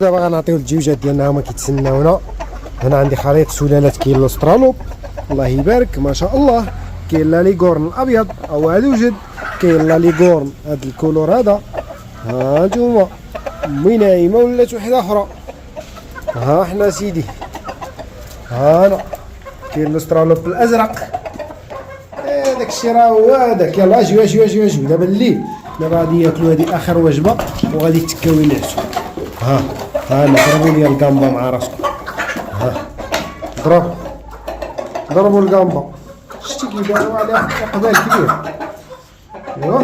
دابا غنعطيو الجوجات ديالنا هما كيتسناونا. هنا عندي خليط سلالات كاين الاسترالوب الله يبارك ما شاء الله، كاين لا ليغورن الابيض او هذا وجد، كاين لا ليغورن هذا الكولور هذا. ها نتوما مي نايمه ولات وحده اخرى. ها حنا سيدي ها انا كاين الاسترالوب الازرق. داك الشيء راه هو هذاك. يلاه اجيو اجيو اجيو اجيو دابا الليل، دابا غادي ياكلوا هذه اخر وجبه وغادي يتكاو ينعسوا. ها ها ضربوا لي الكامبا مع راسكم. ها ضربوا الكامبا. شتي كيداروا عليها اقبال كبير. ايوا